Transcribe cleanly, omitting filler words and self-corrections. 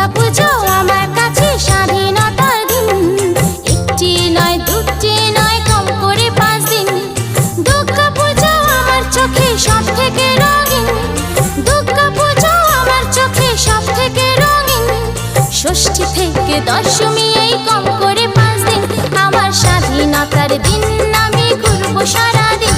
দুর্গা পুজো আমার কাছে স্বাধীনতার দিন। একটি নয় দুটি নয় কম করে 5 দিন। দুর্গা পুজো আমার চোখে সব থেকে রঙিন। দুর্গা পুজো আমার চোখে সব থেকে রঙিন। ষষ্ঠী থেকে দশমী এই কম করে 5 দিন। আমার স্বাধীনতার দিন আমি ঘুরবো সারাদিন।